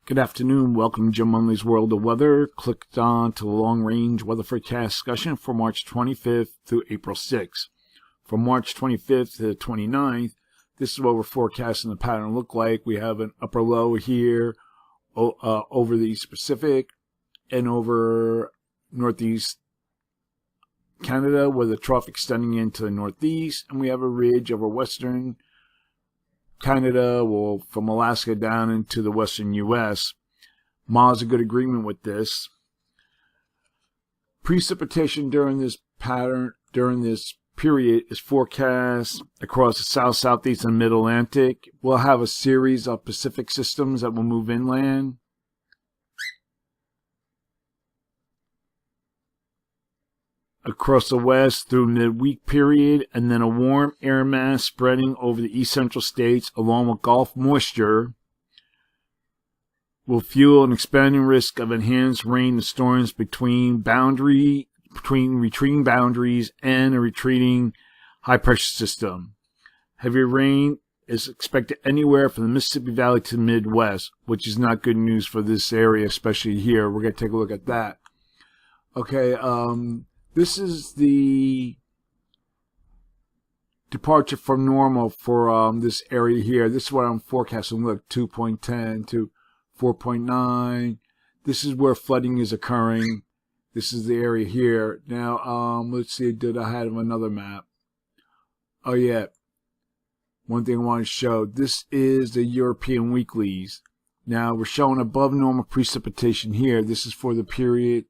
Good afternoon. Welcome to Jim Munley's World of Weather. Clicked on to the long-range weather forecast discussion for March 25th through April 6th. From March 25th to the 29th, this is what we're forecasting the pattern look like. We have an upper low here over the East Pacific and over Northeast Canada, with a trough extending into the Northeast, and we have a ridge over Western Canada, well, from Alaska down into the western U.S. Ma's a good agreement with this. Precipitation during this period is forecast across the south, southeast, and mid-Atlantic. We'll have a series of Pacific systems that will move inland. Across the west through midweek period, and then a warm air mass spreading over the east central states along with Gulf moisture will fuel an expanding risk of enhanced rain and storms between retreating boundaries and a retreating high pressure system. Heavy rain is expected anywhere from the Mississippi Valley to the Midwest, which is not good news for this area, especially here. We're going to take a look at that. Okay, this is the departure from normal for this area here. This is what I'm forecasting. Look, 2.10 to 4.9. This is where flooding is occurring. This is the area here. Now, let's see, did I have another map? Oh, yeah. One thing I want to show. This is the European weeklies. Now, we're showing above normal precipitation here. This is for the period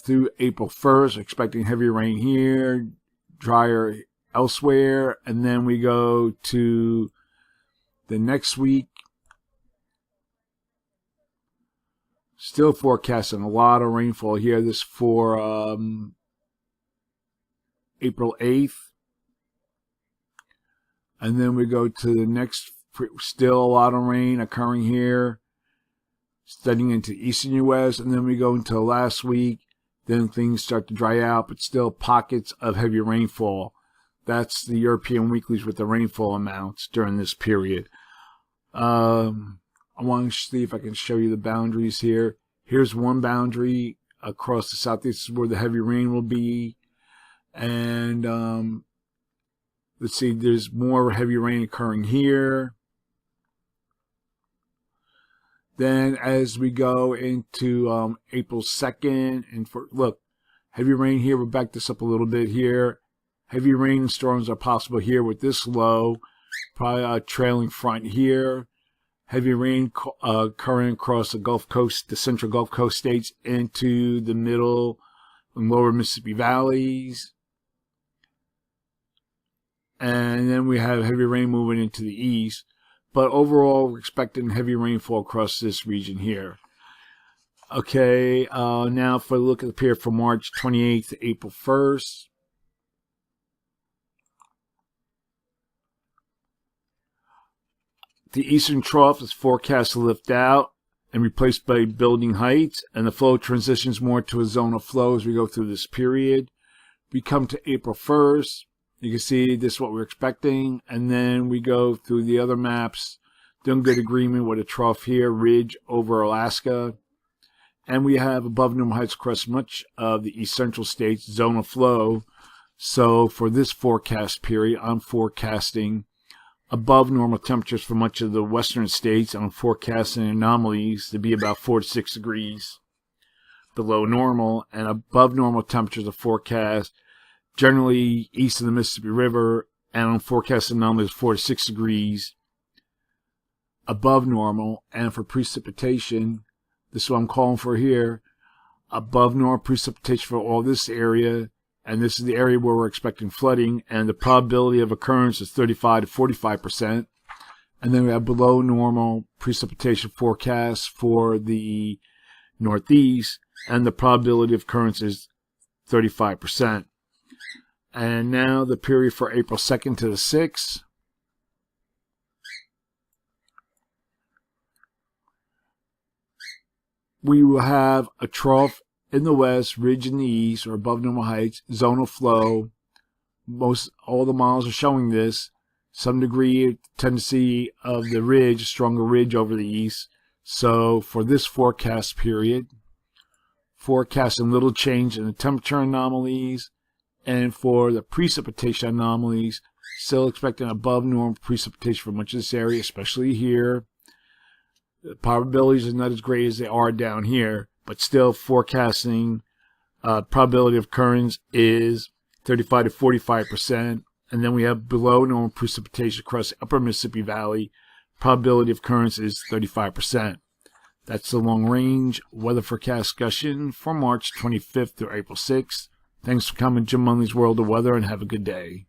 through April 1st, expecting heavy rain here, drier elsewhere, and then we go to the next week. Still forecasting a lot of rainfall here. This for April 8th. And then we go to the next, still a lot of rain occurring here, studying into eastern U.S., and then we go into last week. Then things start to dry out, but still pockets of heavy rainfall. That's the European weeklies with the rainfall amounts during this period. I want to see if I can show you the boundaries here. Here's one boundary across the southeast. This is where the heavy rain will be. And let's see, there's more heavy rain occurring here. Then as we go into April 2nd, and look, heavy rain here, we'll back this up a little bit here. Heavy rain and storms are possible here with this low, probably a trailing front here. Heavy rain occurring across the Gulf Coast, the central Gulf Coast states into the middle and lower Mississippi valleys. And then we have heavy rain moving into the east. But overall, we're expecting heavy rainfall across this region here. Okay, now for a look at the period from March 28th to April 1st. The eastern trough is forecast to lift out and replaced by building heights, and the flow transitions more to a zone of flow as we go through this period. We come to April 1st. You can see this is what we're expecting, and then we go through the other maps. Doing good agreement with a trough here, ridge over Alaska, and we have above normal heights across much of the east central states, zone of flow. So for this forecast period, I'm forecasting above normal temperatures for much of the western states. I'm forecasting anomalies to be about 4 to 6 degrees below normal, and above normal temperatures are forecast generally east of the Mississippi River, and I'm forecasting anomalies 4 to 6 degrees above normal. And for precipitation, this is what I'm calling for here, above normal precipitation for all this area, and this is the area where we're expecting flooding, and the probability of occurrence is 35 to 45%. And then we have below normal precipitation forecast for the Northeast, and the probability of occurrence is 35%. And now the period for April 2nd to the 6th. We will have a trough in the west, ridge in the east, or above normal heights, zone of flow. All the models are showing this. some degree of tendency of the ridge, stronger ridge over the east. So for this forecast period, forecasting little change in the temperature anomalies, and for the precipitation anomalies, still expecting above normal precipitation for much of this area, especially here. The probabilities are not as great as they are down here, but still forecasting probability of occurrence is 35 to 45%. And then we have below normal precipitation across the upper Mississippi Valley. Probability of occurrence is 35%. That's the long range weather forecast discussion for March 25th through April 6th. Thanks for coming to Jim Munley's World of Weather, and have a good day.